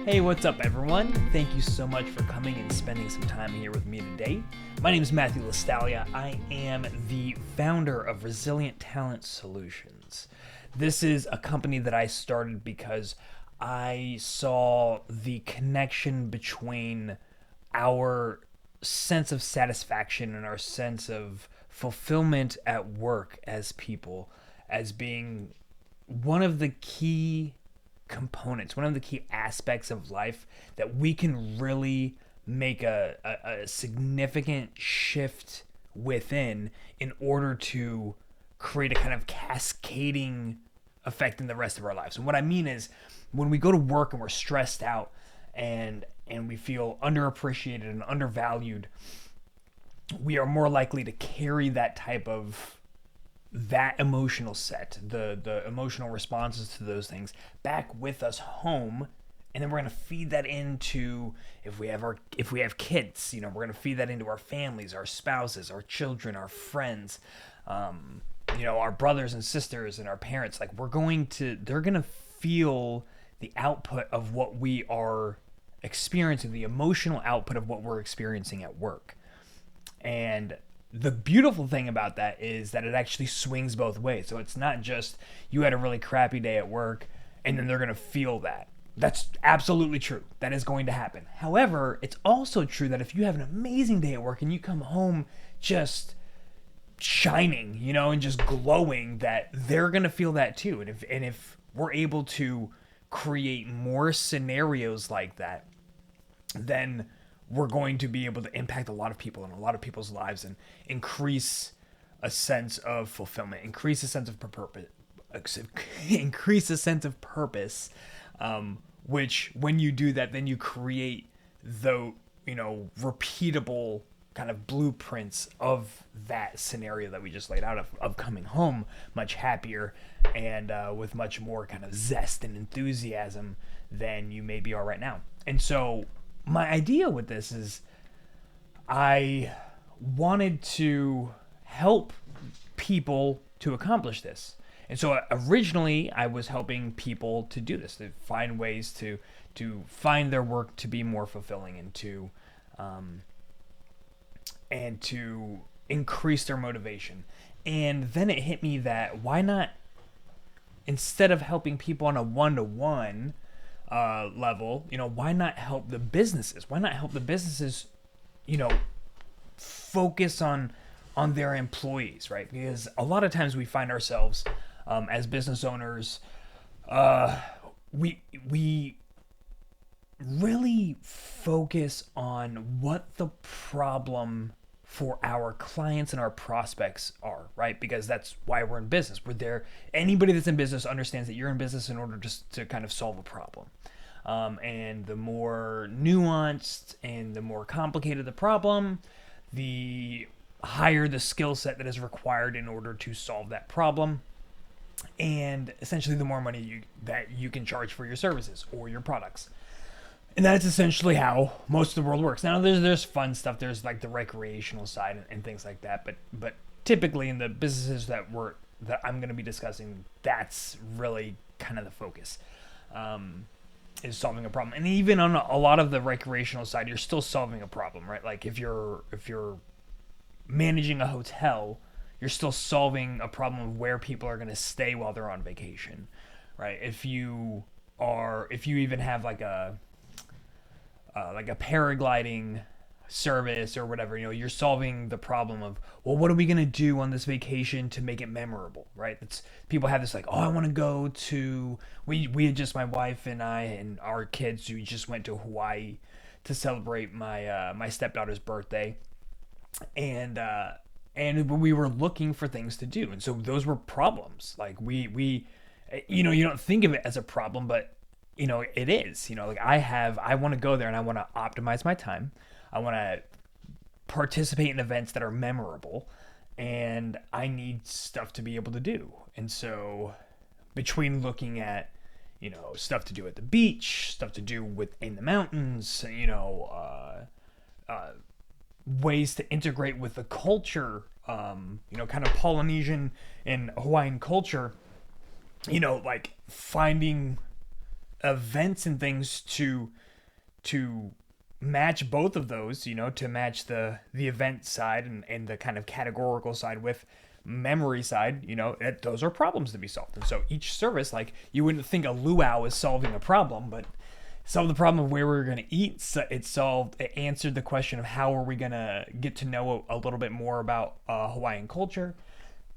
Hey, what's up, everyone? Thank you so much for coming and spending some time here with me today. My name is Matthew Lostaglia. I am the founder of Resilient Talent Solutions. This is a company that I started because I saw the connection between our sense of satisfaction and our sense of fulfillment at work as people as being one of the key components, one of the key aspects of life that we can really make a significant shift within in order to create a kind of cascading effect in the rest of our lives. And what I mean is when we go to work and we're stressed out and we feel underappreciated and undervalued, we are more likely to carry that emotional set, the emotional responses to those things back with us home, and then we're going to feed that into, if we have kids, we're going to feed that into our families, our spouses, our children, our friends, our brothers and sisters and our parents. Like they're going to feel the output of what we are experiencing, the emotional output of what we're experiencing at work. And the beautiful thing about that is that it actually swings both ways. So it's not just you had a really crappy day at work and then they're going to feel that. That's absolutely true. That is going to happen. However, it's also true that if you have an amazing day at work and you come home just shining, and just glowing, that they're going to feel that too. And if we're able to create more scenarios like that, then we're going to be able to impact a lot of people and a lot of people's lives and increase a sense of fulfillment, increase a sense of purpose, which when you do that, then you create the, repeatable kind of blueprints of that scenario that we just laid out of coming home much happier and with much more kind of zest and enthusiasm than you maybe are right now. And so my idea with this is I wanted to help people to accomplish this. And so originally I was helping people to do this, to find ways to find their work to be more fulfilling and to increase their motivation. And then it hit me that why not, instead of helping people on a one-to-one level, why not help the businesses? Why not help the businesses, focus on their employees, right? Because a lot of times we find ourselves as business owners, we really focus on what the problem for our clients and our prospects are, right? Because that's why we're in business. We're there. Anybody that's in business understands that you're in business in order just to kind of solve a problem. And the more nuanced and the more complicated the problem, the higher the skill set that is required in order to solve that problem. And essentially the more money that you can charge for your services or your products. And that's essentially how most of the world works. Now, there's fun stuff. There's like the recreational side and things like that. But typically in the businesses that I'm going to be discussing, that's really kind of the focus, is solving a problem. And even on a lot of the recreational side, you're still solving a problem, right? Like if you're managing a hotel, you're still solving a problem of where people are going to stay while they're on vacation, right? If you even have like a paragliding service or whatever, you're solving the problem of, well, what are we going to do on this vacation to make it memorable, right? People have this like, oh, I want to go to, we had just, my wife and I and our kids, we just went to Hawaii to celebrate my stepdaughter's birthday. And we were looking for things to do. And so those were problems. Like we you don't think of it as a problem, but it is, like I want to go there and I want to optimize my time. I want to participate in events that are memorable, and I need stuff to be able to do. And so between looking at, stuff to do at the beach, stuff to do in the mountains, ways to integrate with the culture, kind of Polynesian and Hawaiian culture, like finding events and things to match both of those, to match the event side and the kind of categorical side with memory side, those are problems to be solved. And so each service, like, you wouldn't think a luau is solving a problem, but solved the problem of where we were going to eat. So it answered the question of how are we going to get to know a little bit more about Hawaiian culture.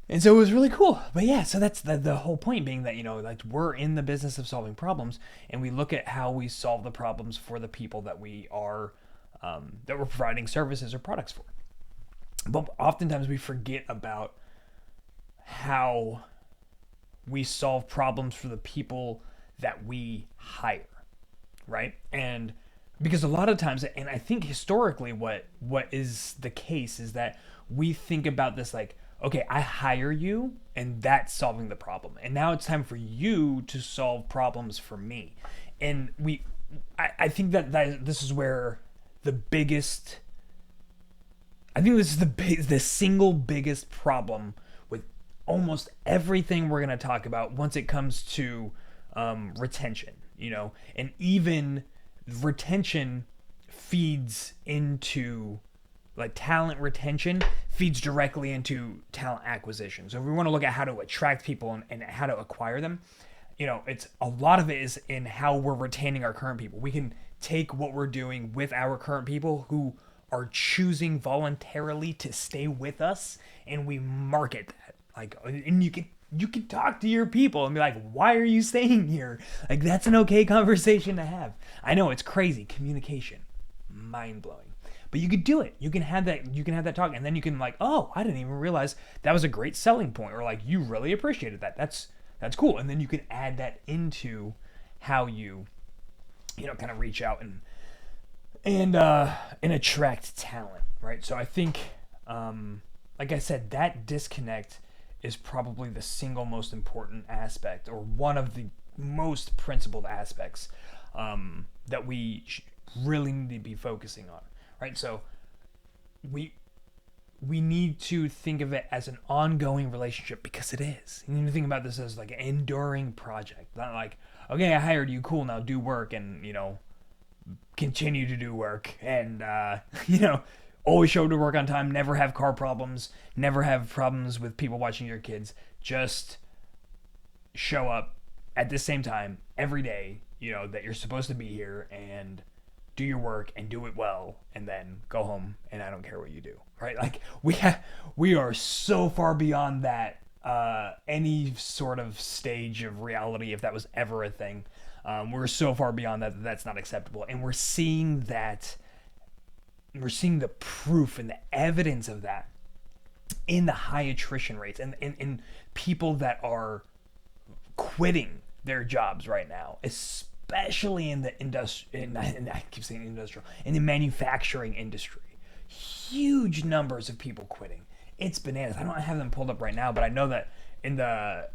And so it was really cool. But yeah, so that's the whole point being that, like, we're in the business of solving problems, and we look at how we solve the problems for the people that we are, that we're providing services or products for. But oftentimes we forget about how we solve problems for the people that we hire, right? And because a lot of times, and I think historically what is the case is that we think about this like, okay, I hire you and that's solving the problem. And now it's time for you to solve problems for me. And I think that this is where the biggest, I think this is the single biggest problem with almost everything we're going to talk about once it comes to retention, and even retention feeds into, like, talent retention feeds directly into talent acquisition. So if we want to look at how to attract people and how to acquire them, it's a lot of it is in how we're retaining our current people. We can take what we're doing with our current people who are choosing voluntarily to stay with us, and we market that. Like, and you can talk to your people and be like, why are you staying here? Like, that's an okay conversation to have. I know it's crazy. Communication, mind blowing. But you could do it. You can have that talk, and then you can, like, oh, I didn't even realize that was a great selling point, or like, you really appreciated that. That's cool. And then you can add that into how you kind of reach out and attract talent, right? So I think, like I said, that disconnect is probably the single most important aspect, or one of the most principled aspects that we really need to be focusing on. Right, so we need to think of it as an ongoing relationship, because it is. You need to think about this as like an enduring project, not like, okay, I hired you, cool, now do work, and continue to do work, and always show up to work on time, never have car problems, never have problems with people watching your kids. Just show up at the same time every day, that you're supposed to be here, and do your work and do it well, and then go home, and I don't care what you do, right? Like, we are so far beyond that, any sort of stage of reality, if that was ever a thing. We're so far beyond that's not acceptable, and we're seeing the proof and the evidence of that in the high attrition rates and in people that are quitting their jobs right now, especially in the in the manufacturing industry. Huge numbers of people quitting. It's bananas. I don't have them pulled up right now, but I know that in the,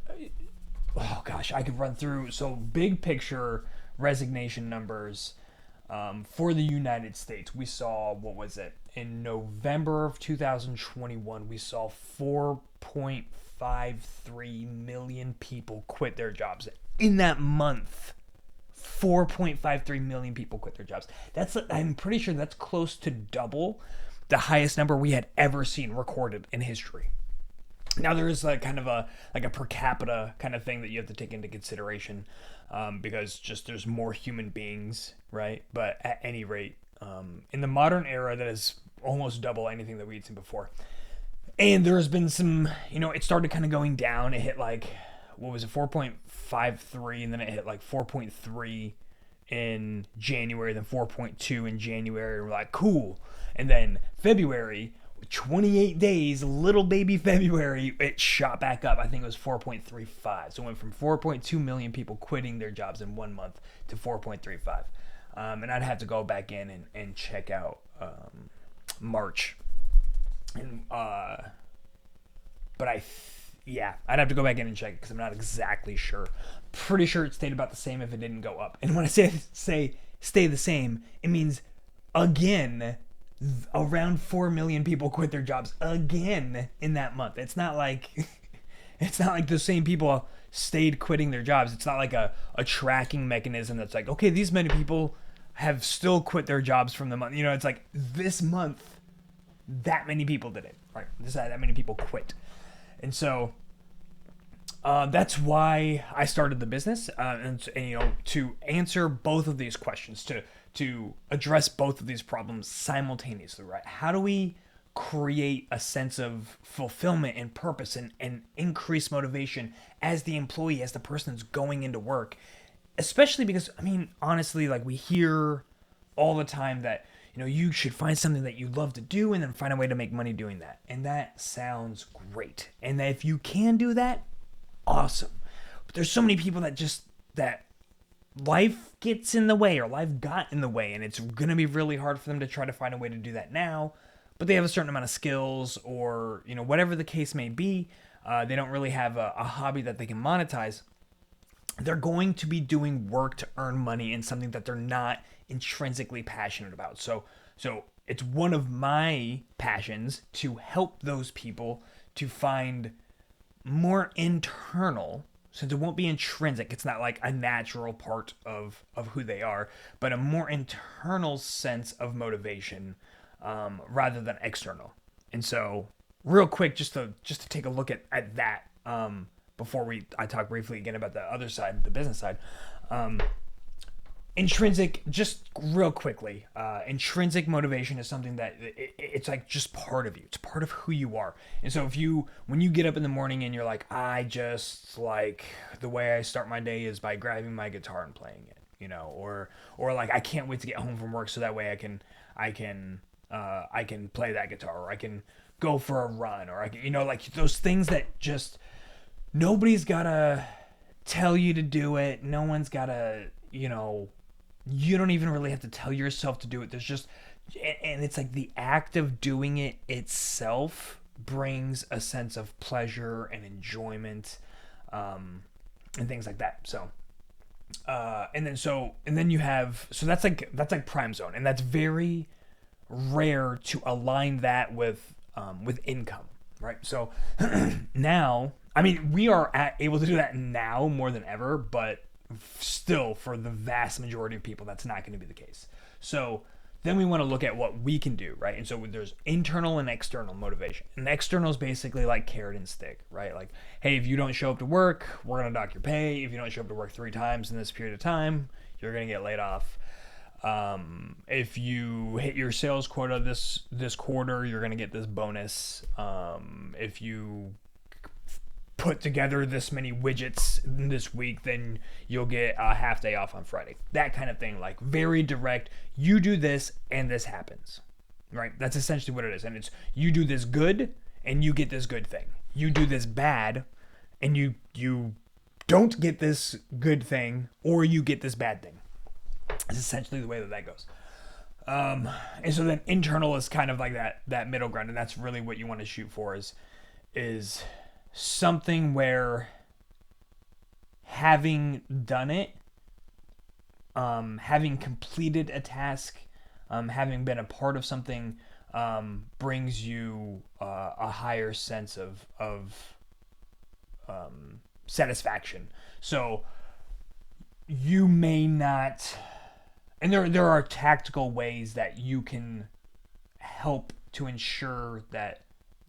oh gosh, I could run through. So big picture resignation numbers for the United States, we saw, what was it? In November of 2021, we saw 4.53 million people quit their jobs. In that month, 4.53 million people quit their jobs. I'm pretty sure that's close to double the highest number we had ever seen recorded in history. Now, there is like kind of a per capita kind of thing that you have to take into consideration, because just there's more human beings, right? But at any rate, in the modern era, that is almost double anything that we'd seen before. And there has been some, it started kind of going down. It hit like, what was it, 4.53, and then it hit like 4.3 in January, then 4.2 in January, and we're like, cool. And then February, 28 days, little baby February, it shot back up. I think it was 4.35. So it went from 4.2 million people quitting their jobs in 1 month to 4.35. And I'd have to go back in and check out March. And I'd have to go back in and check it because I'm not exactly sure. Pretty sure it stayed about the same if it didn't go up. And when I say stay the same, it means, again, around 4 million people quit their jobs again in that month. It's not like It's not like those same people stayed quitting their jobs. It's not like a tracking mechanism that's like, okay, these many people have still quit their jobs from the month. You know, it's like this month, that many people did it, right? That many people quit. And so that's why I started the business, and you know, to answer both of these questions, to address both of these problems simultaneously, right? How do we create a sense of fulfillment and purpose and increase motivation as the employee, as the person that's going into work? Especially because, I mean, honestly, like we hear all the time that, you know, you should find something that you love to do and then find a way to make money doing that. And that sounds great. And that if you can do that, awesome. But there's so many people that life gets in the way, or life got in the way, and it's going to be really hard for them to try to find a way to do that now. But they have a certain amount of skills, or, you know, whatever the case may be. They don't really have a hobby that they can monetize. They're going to be doing work to earn money in something that they're not intrinsically passionate about. So it's one of my passions to help those people to find more internal, since it won't be intrinsic. It's not like a natural part of who they are, but a more internal sense of motivation, rather than external. And so real quick, just to take a look at that, before I talk briefly again about the other side, the business side. Intrinsic, just real quickly, intrinsic motivation is something that it's like just part of you. It's part of who you are. And so when you get up in the morning and you're like, I just like the way I start my day is by grabbing my guitar and playing it, you know, or like I can't wait to get home from work so that way I can play that guitar, or I can go for a run, or I can, you know, like those things that just nobody's gotta tell you to do it. No one's gotta, you know, you don't even really have to tell yourself to do it. There's just, and it's like the act of doing it itself brings a sense of pleasure and enjoyment, and things like that. So, and then you have, so that's like prime zone, and that's very rare to align that with income, right? So now, I mean, we are able to do that now more than ever, but still, for the vast majority of people, that's not going to be the case. So then we want to look at what we can do, right? And so there's internal and external motivation. And external is basically like carrot and stick, right? Like, hey, if you don't show up to work, we're going to dock your pay. If you don't show up to work 3 times in this period of time, you're going to get laid off. If you hit your sales quota this quarter, you're going to get this bonus. If you put together this many widgets this week, then you'll get a half day off on Friday. That kind of thing, like very direct. You do this and this happens, right? That's essentially what it is. And it's, you do this good and you get this good thing. You do this bad and you don't get this good thing, or you get this bad thing. It's essentially the way that goes. And so then internal is kind of like that middle ground, and that's really what you want to shoot for is something where having done it, having completed a task, having been a part of something, brings you a higher sense of satisfaction. So you may not, and there are tactical ways that you can help to ensure that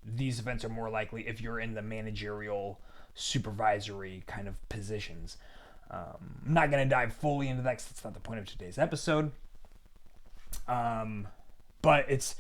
these events are more likely if you're in the managerial, supervisory kind of positions. I'm not going to dive fully into that because that's not the point of today's episode. But it's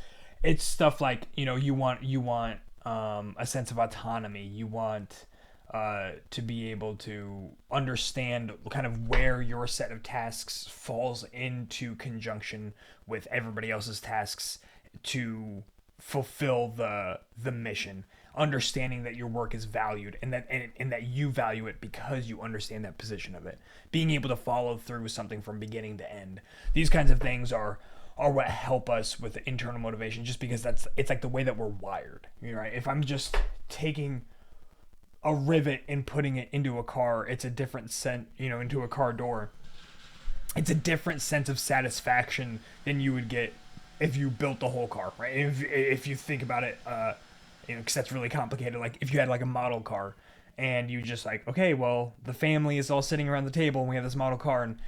stuff like, you know, you want a sense of autonomy. You want to be able to understand kind of where your set of tasks falls into conjunction with everybody else's tasks to fulfill the mission, understanding that your work is valued and that you value it because you understand that position of it, being able to follow through with something from beginning to end. These kinds of things are what help us with the internal motivation, just because it's like the way that we're wired, right? If I'm just taking a rivet and putting it into a car, it's a different into a car door. It's a different sense of satisfaction than you would get if you built the whole car, right? If you think about it, because that's really complicated. Like if you had like a model car and you just like, okay, well, the family is all sitting around the table and we have this model car, and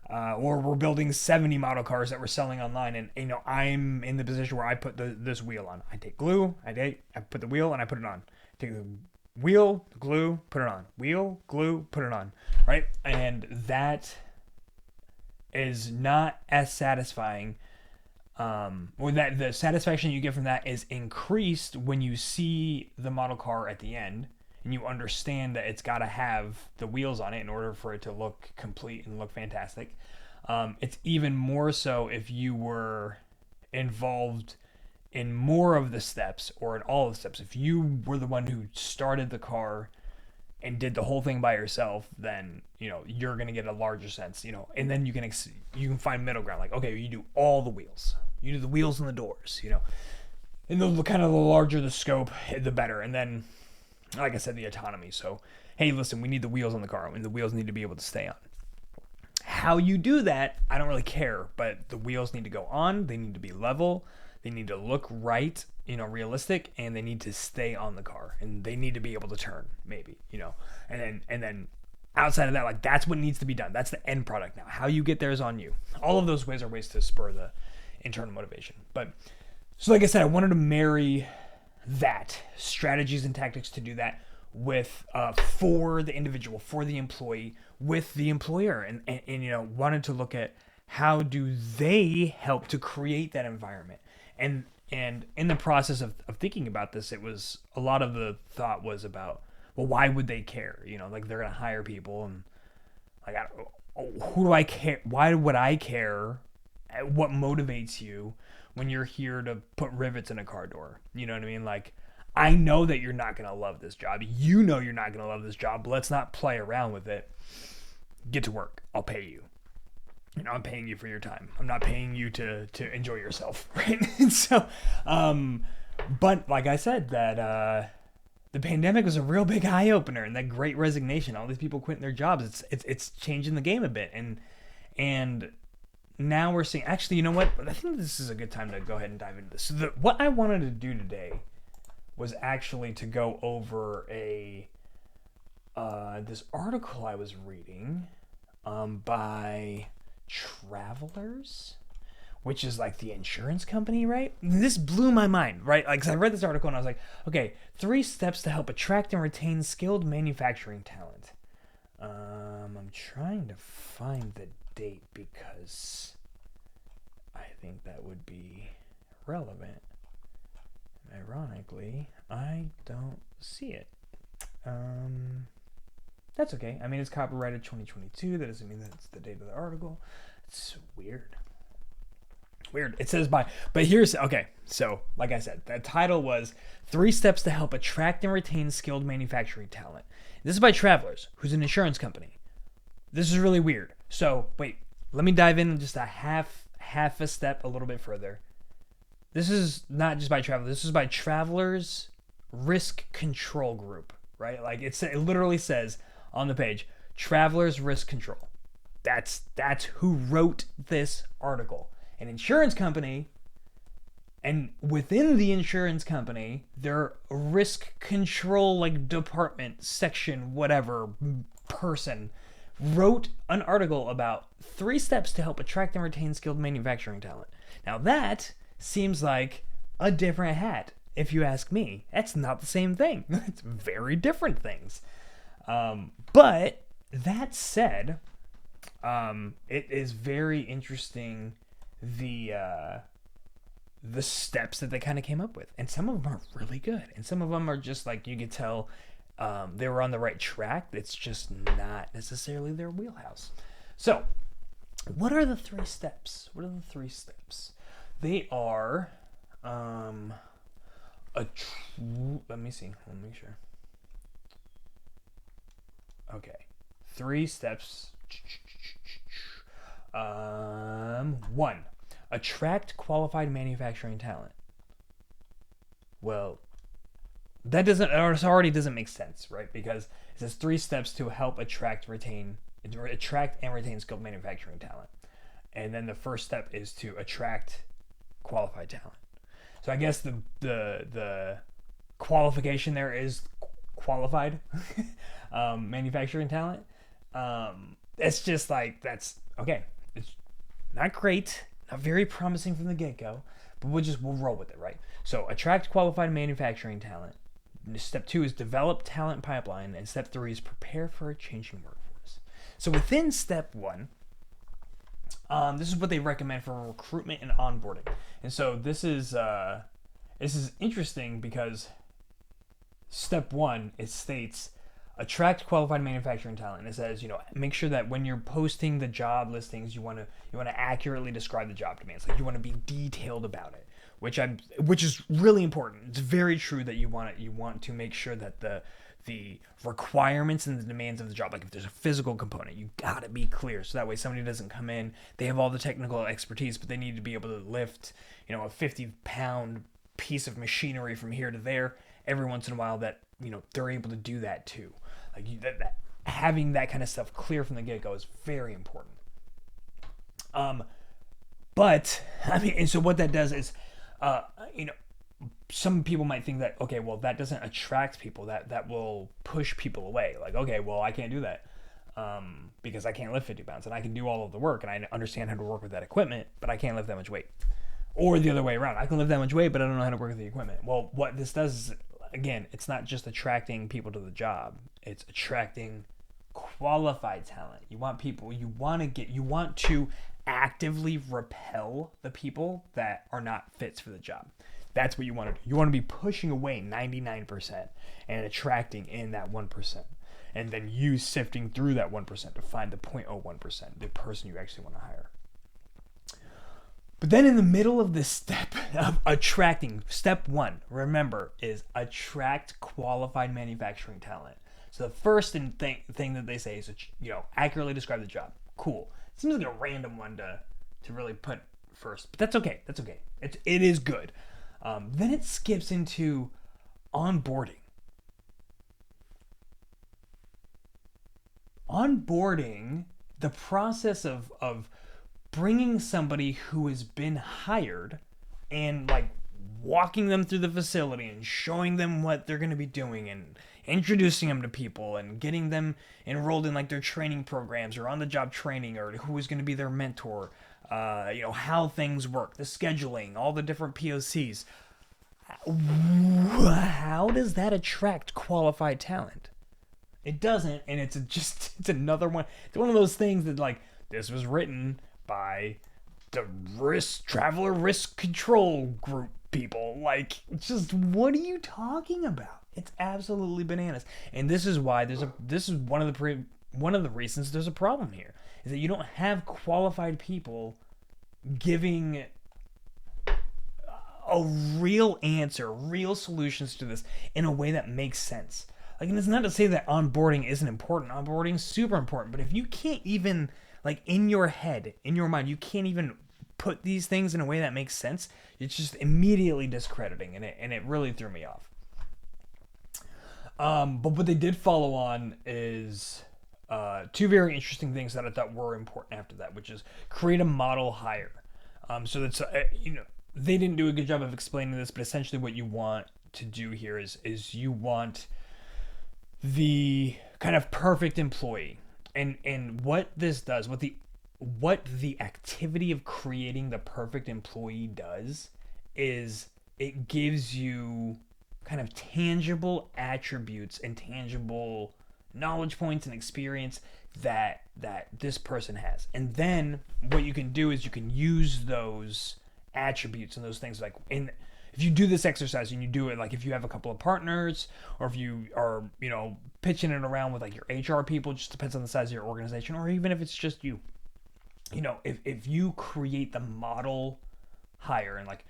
or we're building 70 model cars that we're selling online, and I'm in the position where I put this wheel on. I take glue, I put the wheel and I put it on. Take the wheel, glue, put it on. Wheel, glue, put it on. Right? And that is not as satisfying. Or that the satisfaction you get from that is increased when you see the model car at the end and you understand that it's got to have the wheels on it in order for it to look complete and look fantastic. It's even more so if you were involved in more of the steps or in all of the steps. If you were the one who started the car and did the whole thing by yourself, then you're gonna get a larger sense, and then you can find middle ground. Like, okay, you do all the wheels, you do the wheels and the doors, and the kind of the larger the scope, the better. And then, like I said, the autonomy. So, hey, listen, we need the wheels on the car, and the wheels need to be able to stay on. How you do that, I don't really care, but the wheels need to go on. They need to be level. They need to look right, realistic, and they need to stay on the car, and they need to be able to turn, maybe, and then outside of that, like, that's what needs to be done. That's the end product. Now, how you get there is on you. All of those ways are ways to spur the internal motivation. But so, like I said, I wanted to marry that strategies and tactics to do that with for the individual, for the employee, with the employer, and wanted to look at how do they help to create that environment. And in the process of thinking about this, it was a lot of the thought was about, well, why would they care? Like, they're gonna hire people, and like, who do I care? Why would I care? What motivates you when you're here to put rivets in a car door? You know what I mean? Like, I know that you're not gonna love this job. You're not gonna love this job. Let's not play around with it. Get to work. I'll pay you. I'm paying you for your time. I'm not paying you to enjoy yourself, right? And so, but like I said, that the pandemic was a real big eye opener, and that Great Resignation, all these people quitting their jobs, it's changing the game a bit, and now we're seeing. Actually, you know what? I think this is a good time to go ahead and dive into this. So what I wanted to do today was actually to go over this article I was reading by Travelers, which is like the insurance company, right? This blew my mind, right? Like, 'cause I read this article and I was like, okay, 3 steps to help attract and retain skilled manufacturing talent. I'm trying to find the date because I think that would be relevant. Ironically, I don't see it. That's okay. I mean, it's copyrighted 2022. That doesn't mean that's the date of the article. It's weird. It says but here's, okay. So, like I said, the title was 3 Steps to Help Attract and Retain Skilled Manufacturing Talent. This is by Travelers, who's an insurance company. This is really weird. So, wait, let me dive in just a half a step a little bit further. This is not just by Travelers. This is by Travelers Risk Control Group, right? Like, it literally says on the page, Travelers Risk Control. That's who wrote this article. An insurance company, and within the insurance company, their risk control, like, department, section, whatever, person, wrote an article about 3 steps to help attract and retain skilled manufacturing talent. Now, that seems like a different hat, if you ask me. That's not the same thing. It's very different things. But that said, it is very interesting the steps that they kind of came up with, and some of them are really good, and some of them are just like, you could tell they were on the right track. It's just not necessarily their wheelhouse. So, what are the 3 steps? They are let me see. Let me make sure. Okay, 3 steps. 1, attract qualified manufacturing talent. Well, that already doesn't make sense, right? Because it says 3 steps to help attract and retain skilled manufacturing talent, and then the first step is to attract qualified talent. So I guess the qualification there is qualified manufacturing talent. It's just like, that's okay. It's not great, not very promising from the get-go, but we'll roll with it, right? So attract qualified manufacturing talent. Step 2 is develop talent pipeline, and step 3 is prepare for a changing workforce. So within step 1, this is what they recommend for recruitment and onboarding. And so this is interesting because step 1, it states attract qualified manufacturing talent. It says, make sure that when you're posting the job listings, you want to accurately describe the job demands. Like, you want to be detailed about it, which is really important. It's very true that you want to make sure that the requirements and the demands of the job, like if there's a physical component, you gotta be clear, so that way somebody doesn't come in, they have all the technical expertise, but they need to be able to lift, a 50-pound piece of machinery from here to there. Every once in a while, that they're able to do that too. Like, having that kind of stuff clear from the get-go is very important. But I mean, and so what that does is, some people might think that, okay, well, that doesn't attract people, that will push people away. Like, okay, well, I can't do that because I can't lift 50 pounds, and I can do all of the work, and I understand how to work with that equipment, but I can't lift that much weight. Or the other way around, I can lift that much weight, but I don't know how to work with the equipment. Well, what this does is, again, it's not just attracting people to the job, it's attracting qualified talent. You want to actively repel the people that are not fits for the job. That's what you want to do. You want to be pushing away 99% and attracting in that 1%. And then you sifting through that 1% to find the 0.01%, the person you actually want to hire. But then in the middle of this step of attracting, step 1, remember, is attract qualified manufacturing talent. So the first thing that they say is, accurately describe the job. Cool. Seems like a random one to really put first, but that's okay. It is good. Then it skips into onboarding. Onboarding, the process of bringing somebody who has been hired and like walking them through the facility and showing them what they're going to be doing and introducing them to people and getting them enrolled in like their training programs or on the job training, or who is going to be their mentor, how things work, the scheduling, all the different POCs. How does that attract qualified talent? It doesn't, and it's another one. It's one of those things that, like, this was written by the traveler risk control group people. Like, just, what are you talking about? It's absolutely bananas. And this is why this is one of the reasons there's a problem here, is that you don't have qualified people giving a real answer, real solutions to this in a way that makes sense. Like, and it's not to say that onboarding isn't important. Onboarding is super important, but if you can't even, like, in your head, in your mind, you can't even put these things in a way that makes sense, it's just immediately discrediting, and it really threw me off. But what they did follow on is two very interesting things that I thought were important after that, which is create a model hire. So that's they didn't do a good job of explaining this, but essentially what you want to do here is you want the kind of perfect employee, and what this does, what the activity of creating the perfect employee does, is it gives you kind of tangible attributes and tangible knowledge points and experience that this person has. And then what you can do is you can use those attributes and those things, like, if you do this exercise and you do it, like, if you have a couple of partners, or if you are, pitching it around with, like, your HR people, just depends on the size of your organization, or even if it's just you, if you create the model hire, and, like,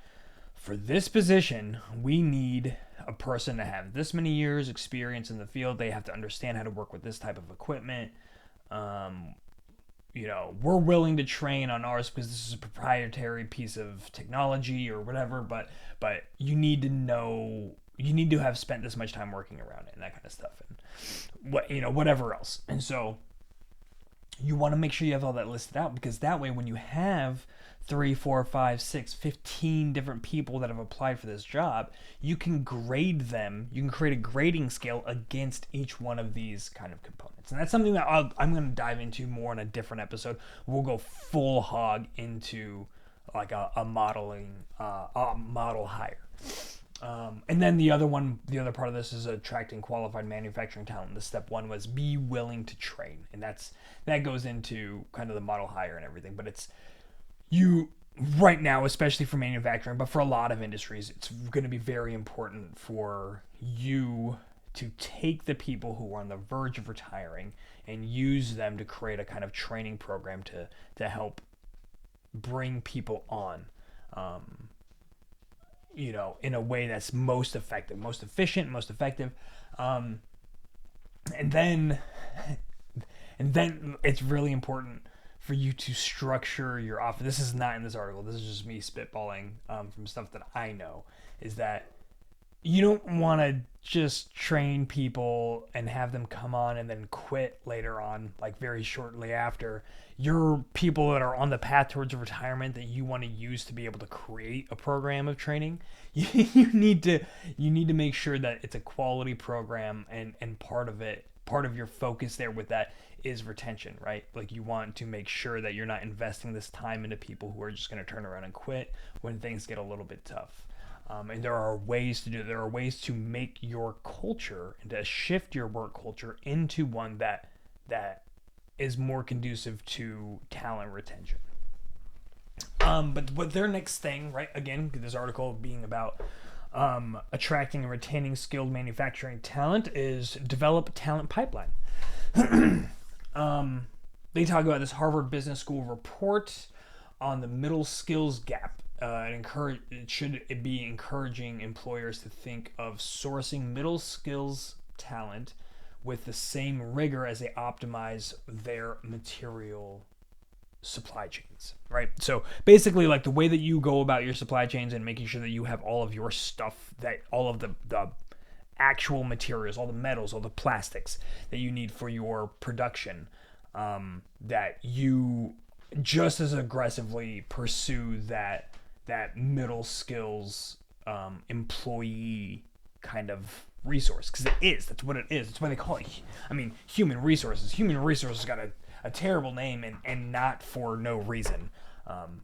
for this position, we need a person to have this many years experience in the field. They have to understand how to work with this type of equipment. We're willing to train on ours because this is a proprietary piece of technology or whatever, but you need to have spent this much time working around it and that kind of stuff, and whatever else. And so you want to make sure you have all that listed out, because that way when you have 3, 4, 5, 6, 15 different people that have applied for this job, you can grade them. You can create a grading scale against each one of these kind of components. And that's something that I'm going to dive into more in a different episode. We'll go full hog into like a model hire. And then the other part of this is attracting qualified manufacturing talent. The step one was be willing to train. And that goes into kind of the model hire and everything. But it's you right now, especially for manufacturing, but for a lot of industries, it's going to be very important for you to take the people who are on the verge of retiring and use them to create a kind of training program to help bring people on, in a way that's most effective, most efficient, most effective. And then it's really important for you to structure your office. This is not in this article. This is just me spitballing from stuff that I know, is that you don't want to just train people and have them come on and then quit later on, like very shortly after. Your people that are on the path towards retirement that you want to use to be able to create a program of training, you need to make sure that it's a quality program, and part of your focus there with that is retention, right? Like you want to make sure that you're not investing this time into people who are just going to turn around and quit when things get a little bit tough. And there are ways to do it. There are ways to make your culture and to shift your work culture into one that is more conducive to talent retention. But their next thing, right? Again, this article being about attracting and retaining skilled manufacturing talent, is develop a talent pipeline. They talk about this Harvard Business School report on the middle skills gap. It should be encouraging employers to think of sourcing middle skills talent with the same rigor as they optimize their material supply chains, right? So basically, like the way that you go about your supply chains and making sure that you have all of your stuff, that all of the actual materials, all the metals, all the plastics that you need for your production, that you just as aggressively pursue that middle skills employee kind of resource, because that's what it is. That's why they call it, human resources. Human resources got a terrible name, and not for no reason.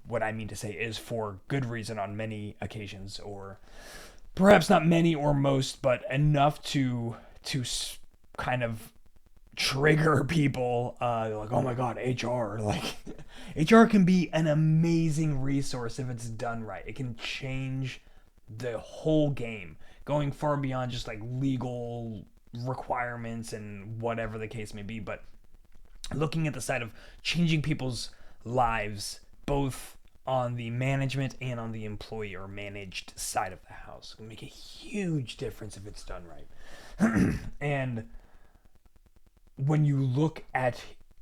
What I mean to say is for good reason on many occasions, or perhaps not many or most, but enough to kind of trigger people. Like, oh my god, HR. Like, HR can be an amazing resource if it's done right. It can change the whole game, going far beyond just like legal requirements and whatever the case may be, but looking at the side of changing people's lives, both on the management and on the employee or managed side of the house. It can make a huge difference if it's done right. And when you look at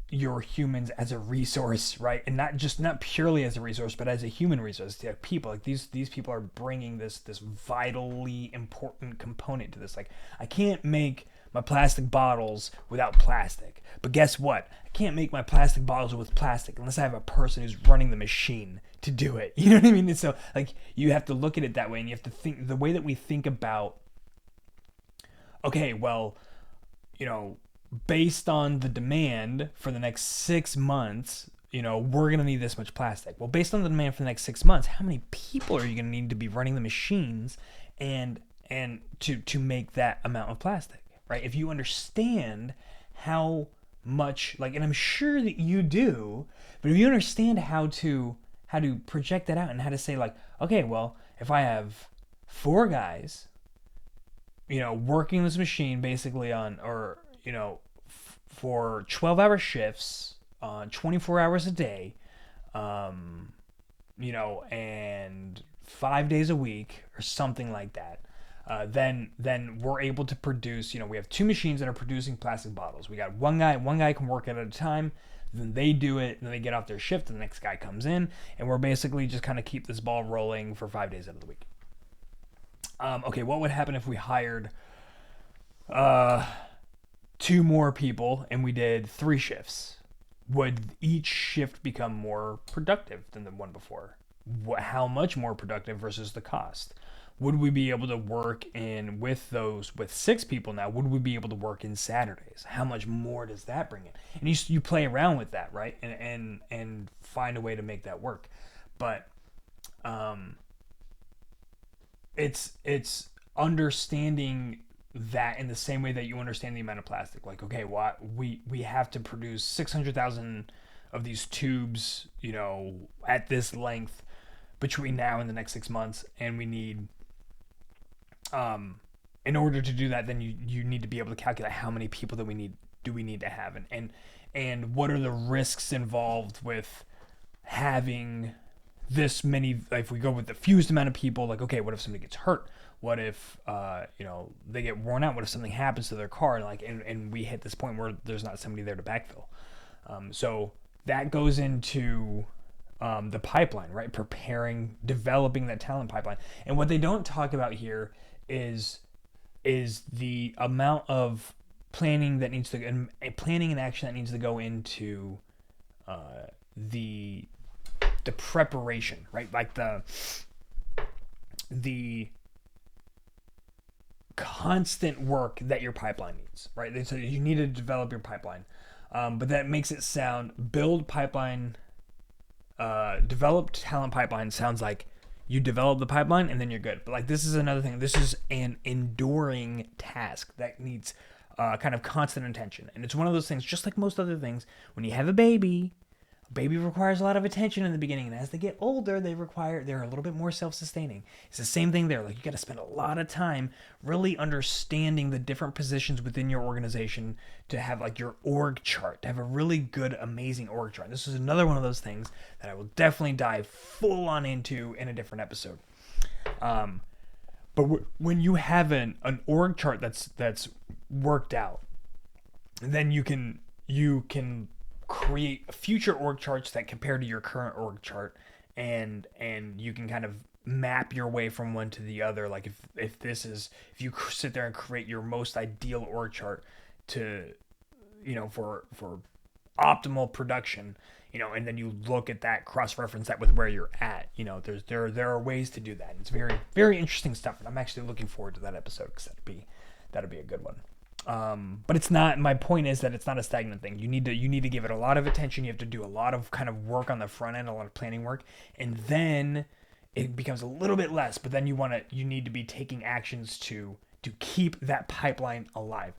your humans as a resource, right, and not purely as a resource, but as a human resource, like people, like these people are bringing this vitally important component to this. Like, I can't make my plastic bottles without plastic, but guess what? I can't make my plastic bottles with plastic unless I have a person who's running the machine to do it. You know what I mean? And so, like, you have to look at it that way, and you have to think the way that we think about, okay, well, based on the demand for the next 6 months, we're going to need this much plastic. Well, based on the demand for the next 6 months, how many people are you going to need to be running the machines and to make that amount of plastic, right? If you understand how much, like, and I'm sure that you do, but if you understand how to project that out and how to say, like, okay, well, if I have 4 guys, working this machine basically on, or for 12-hour shifts, 24 hours a day, and 5 days a week or something like that, then we're able to produce, we have 2 machines that are producing plastic bottles. We got one guy can work it at a time, then they do it, and then they get off their shift, and the next guy comes in, and we're basically just kind of keep this ball rolling for 5 days out of the week. Okay, what would happen if we hired 2 more people and we did 3 shifts? would each shift become more productive than the one before? How much more productive versus the cost? Would we be able to work in with 6 people now? Would we be able to work in Saturdays? How much more does that bring in? And you play around with that, right? And find a way to make that work. But it's understanding that in the same way that you understand the amount of plastic. Like, okay, we have to produce 600,000 of these tubes, at this length between now and the next 6 months, and we need, in order to do that, then you need to be able to calculate how many people that we need to have, and what are the risks involved with having this many. If we go with the fewest amount of people, like, okay, what if somebody gets hurt? What if they get worn out? What if something happens to their car, and we hit this point where there's not somebody there to backfill? So that goes into the pipeline, right? Developing that talent pipeline. And what they don't talk about here is the amount of planning that needs to, and planning and action that needs to go into the preparation, right? Like the constant work that your pipeline needs, right? So you need to develop your pipeline, but that makes it sound build pipeline. Develop talent pipeline sounds like you develop the pipeline and then you're good. But like, this is another thing. This is an enduring task that needs kind of constant attention. And it's one of those things, just like most other things, when you have a baby requires a lot of attention in the beginning. And as they get older, they're a little bit more self-sustaining. It's the same thing there. Like, you got to spend a lot of time really understanding the different positions within your organization to have like your org chart, to have a really good, amazing org chart. This is another one of those things that I will definitely dive full on into in a different episode. But when you have an org chart that's worked out, then you can create future org charts that compare to your current org chart, and you can kind of map your way from one to the other. Like, if you sit there and create your most ideal org chart to, for optimal production, and then you look at that, cross-reference that with where you're at, there are ways to do that. It's very, very interesting stuff, and I'm actually looking forward to that episode, because that'd be a good one. But it's not, my point is that it's not a stagnant thing. You need to give it a lot of attention. You have to do a lot of kind of work on the front end, a lot of planning work, and then it becomes a little bit less, but then you need to be taking actions to keep that pipeline alive.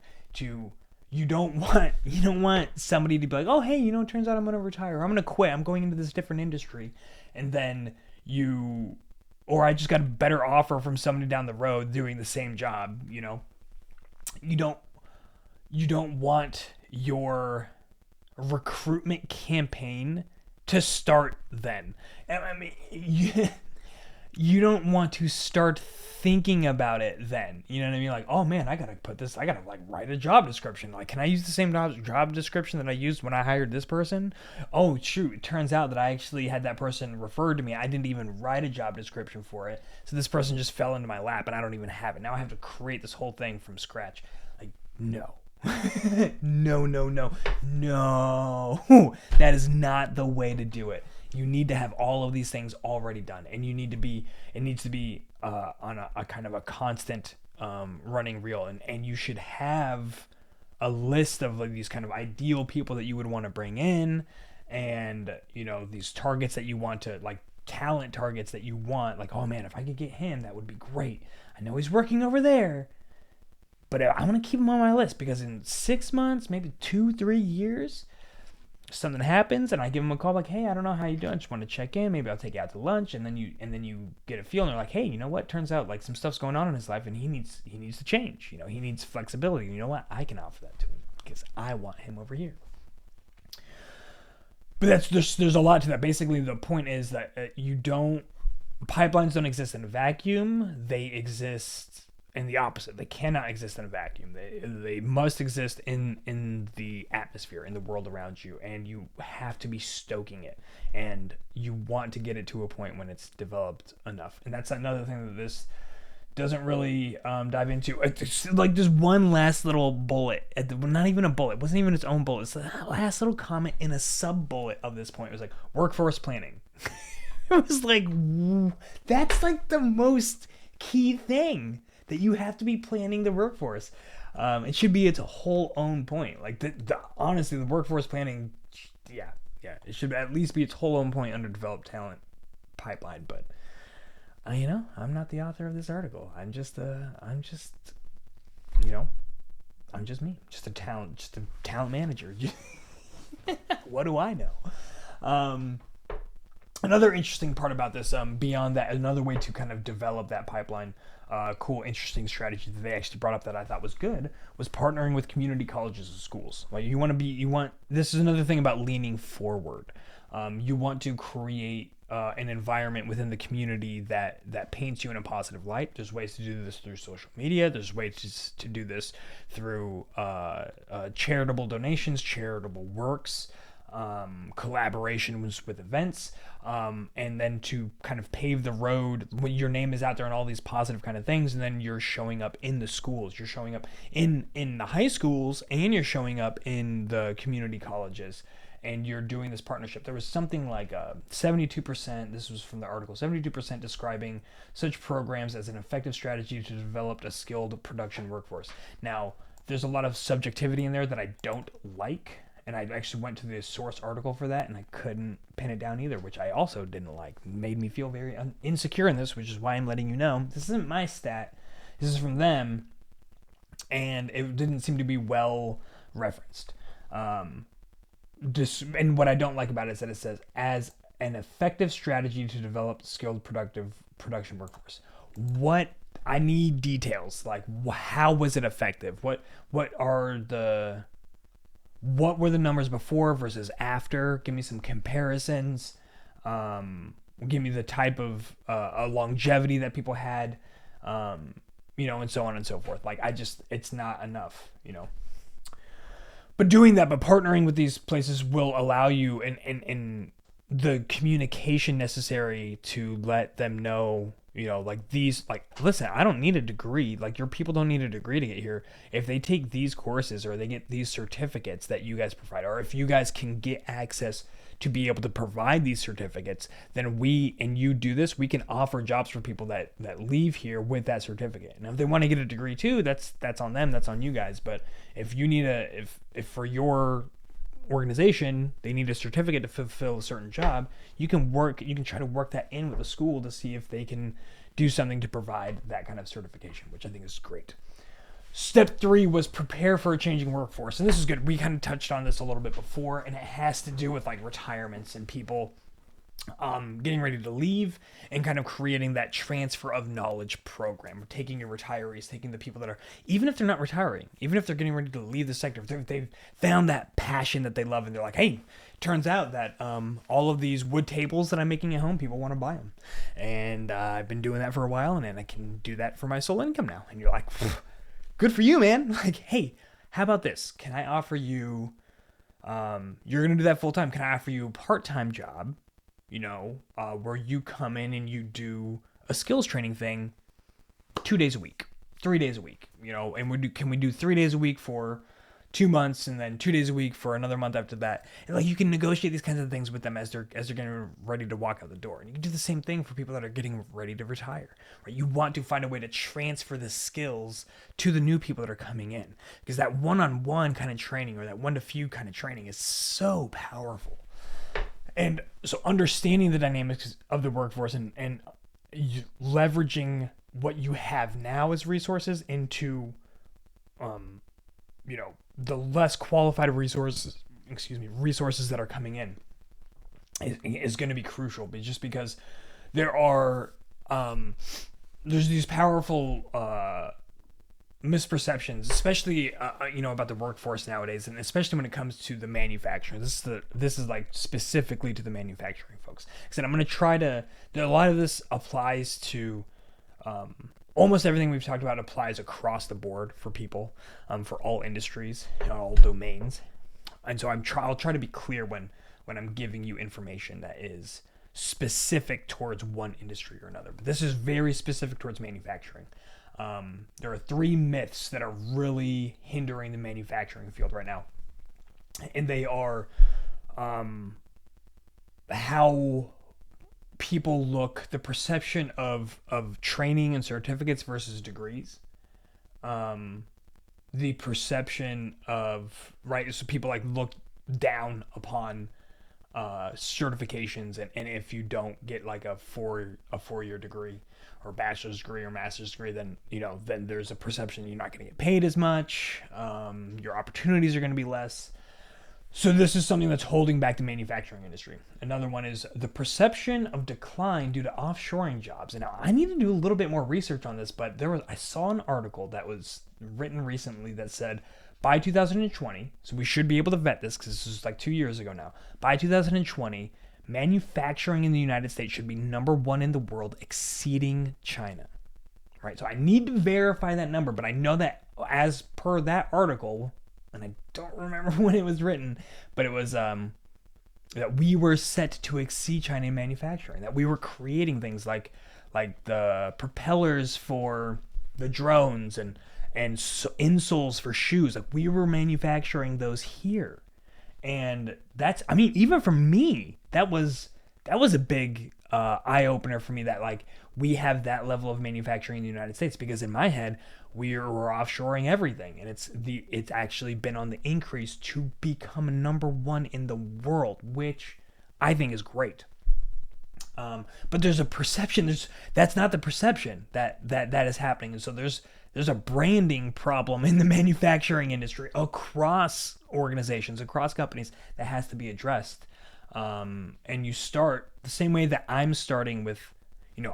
You don't want somebody to be like, oh, hey, it turns out I'm going to retire, or I'm going to quit, I'm going into this different industry, and then or I just got a better offer from somebody down the road doing the same job. You don't want your recruitment campaign to start then. I mean, you don't want to start thinking about it then. You know what I mean? Like, oh man, I gotta like write a job description. Like, can I use the same job description that I used when I hired this person? Oh shoot, it turns out that I actually had that person referred to me. I didn't even write a job description for it. So this person just fell into my lap and I don't even have it. Now I have to create this whole thing from scratch. Like, no. No. That is not the way to do it. You need to have all of these things already done, and it needs to be on a kind of a constant running reel, and you should have a list of like these kind of ideal people that you would want to bring in, and these targets that you want to, like, talent targets that you want, like, oh man, if I could get him, that would be great. I know he's working over there, but I want to keep him on my list, because in 6 months, maybe 2-3 years, something happens and I give him a call, like, hey, I don't know how you doing, just want to check in, maybe I'll take you out to lunch, and then you get a feel, and they're like, hey, you know what, turns out like some stuff's going on in his life and he needs to change, he needs flexibility. You know what, I can offer that to him because I want him over here. But there's a lot to that. Basically, the point is that pipelines don't exist in a vacuum. They exist in the opposite. They cannot exist in a vacuum. They must exist in the atmosphere, in the world around you, and you have to be stoking it, and you want to get it to a point when it's developed enough. And that's another thing that this doesn't really dive into it's like just one last little bullet not even a bullet, it wasn't even its own bullet, it's the last little comment in a sub bullet of this point. It was like workforce planning. It was like, that's like the most key thing, that you have to be planning the workforce. It should be its whole own point. Like honestly, the workforce planning, yeah, it should at least be its whole own point under developed talent pipeline. But I'm not the author of this article. I'm just me, just a talent manager. What do I know? Another interesting part about this, beyond that, another way to kind of develop that pipeline, cool, interesting strategy that they actually brought up that I thought was good, was partnering with community colleges and schools. Like this is another thing about leaning forward. You want to create an environment within the community that paints you in a positive light. There's ways to do this through social media. There's ways to do this through charitable donations, charitable works, collaborations with events, and then to kind of pave the road when your name is out there and all these positive kind of things, and then you're showing up in the schools, you're showing up in the high schools, and you're showing up in the community colleges, and you're doing this partnership. There was something like 72%, this was from the article, 72% describing such programs as an effective strategy to develop a skilled production workforce. Now, there's a lot of subjectivity in there that I don't like, and I actually went to the source article for that, and I couldn't pin it down either, which I also didn't like. It made me feel very insecure in this, which is why I'm letting you know. This isn't my stat. This is from them, and it didn't seem to be well referenced. And what I don't like about it is that it says, as an effective strategy to develop skilled production workforce. What? I need details. Like, how was it effective? What were the numbers before versus after? Give me some comparisons. Give me the type of longevity that people had, and so on and so forth. Like, it's not enough, But partnering with these places will allow you in the communication necessary to let them know, listen, I don't need a degree. Like, your people don't need a degree to get here. If they take these courses or they get these certificates that you guys provide, or if you guys can get access to be able to provide these certificates, then you do this, we can offer jobs for people that leave here with that certificate. Now, if they want to get a degree too, that's on them, that's on you guys. But if you need if for your organization they need a certificate to fulfill a certain job, you can try to work that in with a school to see if they can do something to provide that kind of certification, which I think is great. Step 3 was prepare for a changing workforce. And this is good. We kind of touched on this a little bit before, and it has to do with like retirements and people getting ready to leave, and kind of creating that transfer of knowledge program. Taking your retirees, taking the people that are, even if they're not retiring, even if they're getting ready to leave the sector, if they've found that passion that they love, and they're like, hey, turns out that all of these wood tables that I'm making at home, people want to buy them. And I've been doing that for a while, and then I can do that for my sole income now. And you're like, good for you, man. Like, hey, how about this? Can I offer you, you're going to do that full time. Can I offer you a part-time job, where you come in and you do a skills training thing 2 days a week, 3 days a week, and can we do 3 days a week for 2 months, and then 2 days a week for another month after that? And like, you can negotiate these kinds of things with them as they're getting ready to walk out the door. And you can do the same thing for people that are getting ready to retire, right? You want to find a way to transfer the skills to the new people that are coming in, because that one-on-one kind of training, or that one-to-few kind of training, is so powerful. And so understanding the dynamics of the workforce and leveraging what you have now as resources into, the less qualified resources that are coming in is going to be crucial. But just because there are, there's these powerful misperceptions, especially about the workforce nowadays, and especially when it comes to the manufacturing. This is like specifically to the manufacturing folks. Because I'm going to try to. A lot of this applies to. Almost everything we've talked about applies across the board for people, for all industries, all domains, and so I'll try to be clear when I'm giving you information that is specific towards one industry or another, but this is very specific towards manufacturing. There are three myths that are really hindering the manufacturing field right now, and they are how people look, the perception of training and certificates versus degrees, the perception of, right, so people like look down upon certifications, and if you don't get like a 4 year degree or bachelor's degree or master's degree, then then there's a perception you're not going to get paid as much, your opportunities are going to be less. So this is something that's holding back the manufacturing industry. Another one is the perception of decline due to offshoring jobs. And now I need to do a little bit more research on this, but I saw an article that was written recently that said by 2020, so we should be able to vet this because this is like 2 years ago now. By 2020, manufacturing in the United States should be number one in the world, exceeding China. Right? So I need to verify that number, but I know that as per that article, and I don't remember when it was written, but it was that we were set to exceed China in manufacturing, that we were creating things like the propellers for the drones and insoles for shoes. Like we were manufacturing those here, and that's, I mean, even for me, that was a big eye opener for me, that like we have that level of manufacturing in the United States, because in my head we're offshoring everything, and it's actually been on the increase to become number one in the world, which I think is great. But there's a perception, that's not the perception that is happening, and so there's a branding problem in the manufacturing industry across organizations, across companies, that has to be addressed. And you start the same way that I'm starting with,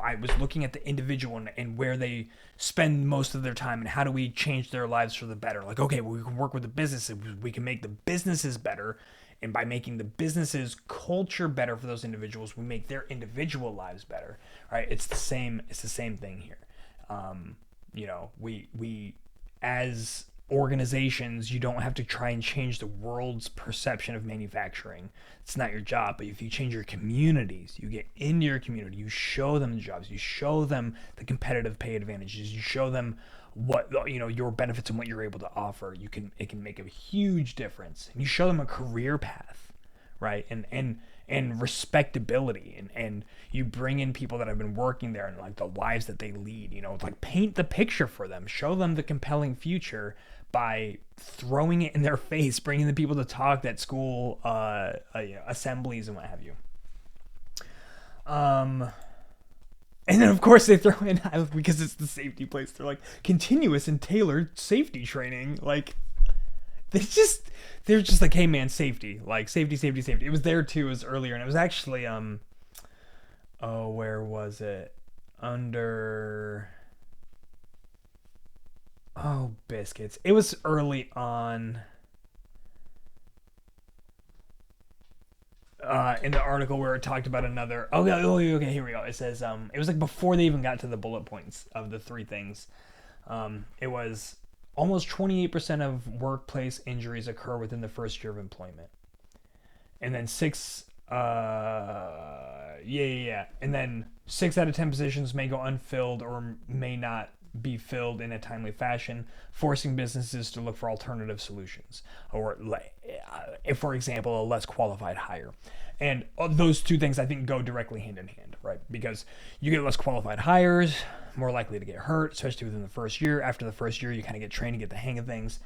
I was looking at the individual and where they spend most of their time, and how do we change their lives for the better. Like, okay, well, we can work with the businesses, we can make the businesses better, and by making the businesses culture better for those individuals, we make their individual lives better. Right? It's the same thing here. We as organizations, you don't have to try and change the world's perception of manufacturing. It's not your job. But if you change your communities, you get into your community, you show them the jobs, you show them the competitive pay advantages, you show them what your benefits and what you're able to offer, it can make a huge difference. And you show them a career path, right? And respectability, and you bring in people that have been working there and like the lives that they lead, like paint the picture for them, show them the compelling future by throwing it in their face, bringing the people to talk at school assemblies and what have you. And then of course they throw in, because it's the safety place, they're like continuous and tailored safety training. Like they're just like, hey man, safety, like safety. It was there too, it was earlier, and it was actually where was it? Biscuits. It was early on in the article where it talked about another. Okay, here we go. It says it was like before they even got to the bullet points of the three things. It was almost 28% of workplace injuries occur within the first year of employment. And then And then 6 out of 10 positions may go unfilled or may not be filled in a timely fashion, forcing businesses to look for alternative solutions, or if, for example, a less qualified hire. And those two things I think go directly hand in hand, right? Because you get less qualified hires, more likely to get hurt, especially within the first year. After the first year, you kind of get trained to get the hang of things.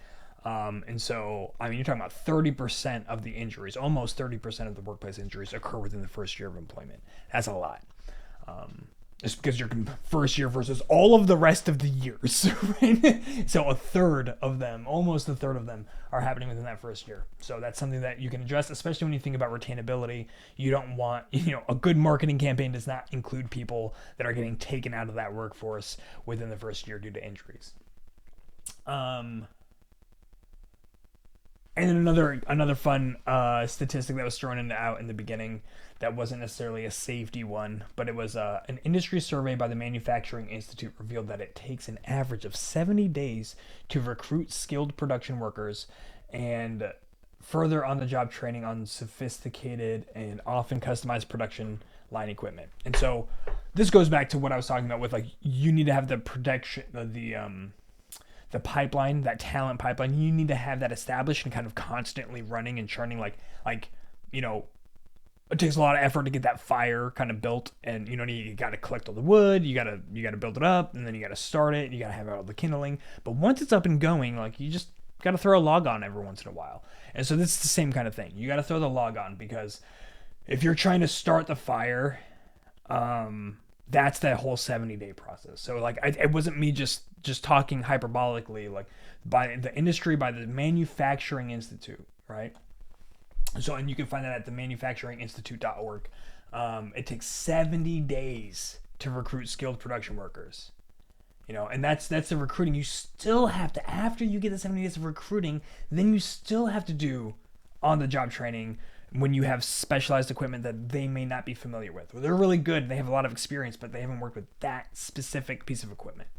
And so, I mean, you're talking about 30% of the injuries, almost 30% of the workplace injuries occur within the first year of employment. That's a lot. Just because you're first year versus all of the rest of the years, right? So almost a third of them are happening within that first year. So that's something that you can address, especially when you think about retainability. You don't want, a good marketing campaign does not include people that are getting taken out of that workforce within the first year due to injuries. And then another fun statistic that was thrown out in the beginning that wasn't necessarily a safety one, but it was an industry survey by the Manufacturing Institute revealed that it takes an average of 70 days to recruit skilled production workers, and further on-the-job training on sophisticated and often customized production line equipment. And so this goes back to what I was talking about with like, you need to have the protection, the pipeline, that talent pipeline. You need to have that established and kind of constantly running and churning. Like, you know, it takes a lot of effort to get that fire kind of built, and you got to collect all the wood, you got to build it up, and then you got to start it, you got to have all the kindling. But once it's up and going, like, you just got to throw a log on every once in a while. And so this is the same kind of thing. You got to throw the log on, because if you're trying to start the fire, that's that whole 70-day process. So like, it wasn't me just talking hyperbolically, like by the industry, by the Manufacturing Institute, right? So, and you can find that at the manufacturinginstitute.org. It takes 70 days to recruit skilled production workers. And that's the recruiting. You still have to, after you get the 70 days of recruiting, then you still have to do on-the-job training when you have specialized equipment that they may not be familiar with. They're really good, they have a lot of experience, but they haven't worked with that specific piece of equipment.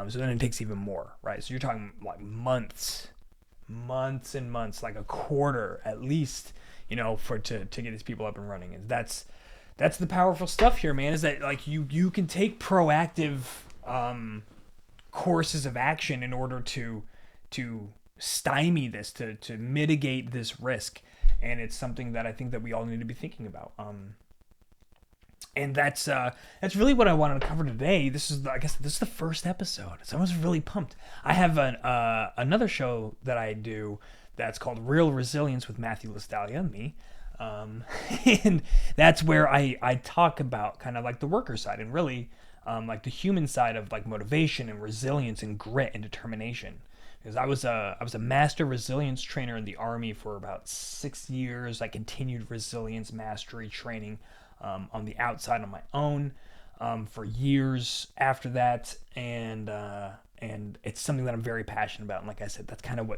So then it takes even more, right? So you're talking like months and months, like a quarter at least, to get these people up and running. And that's the powerful stuff here, man, is that like you can take proactive courses of action in order to stymie this, to mitigate this risk. And it's something that I think that we all need to be thinking about. And that's really what I wanted to cover today. This is the first episode, so I was really pumped. I have another show that I do that's called Real Resilience with Matthew Lostaglia and me. And that's where I talk about kind of like the worker side, and really like the human side of like motivation and resilience and grit and determination. Because I was a master resilience trainer in the Army for about 6 years. I continued resilience mastery training on the outside on my own for years after that, and it's something that I'm very passionate about. And like I said,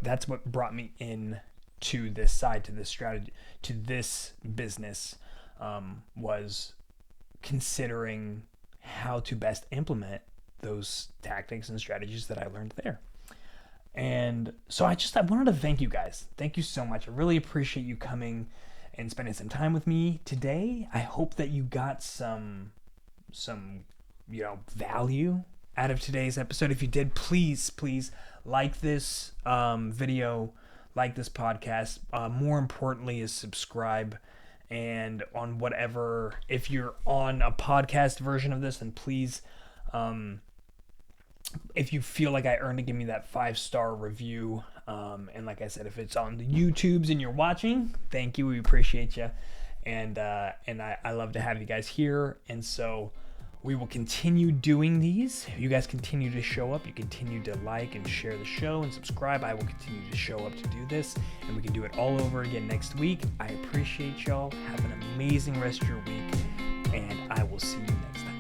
that's what brought me in to this side, to this strategy, to this business, was considering how to best implement those tactics and strategies that I learned there. And so I wanted to thank you guys. Thank you so much. I really appreciate you coming and spending some time with me today. I hope that you got some value out of today's episode. If you did, please like this video, like this podcast. More importantly is subscribe. And on whatever, if you're on a podcast version of this, then please, if you feel like I earned it, give me that 5-star review. And like I said, if it's on the YouTubes and you're watching, thank you. We appreciate you. And I love to have you guys here. And so we will continue doing these. You guys continue to show up. You continue to like and share the show and subscribe. I will continue to show up to do this, and we can do it all over again next week. I appreciate y'all. Have an amazing rest of your week, and I will see you next time.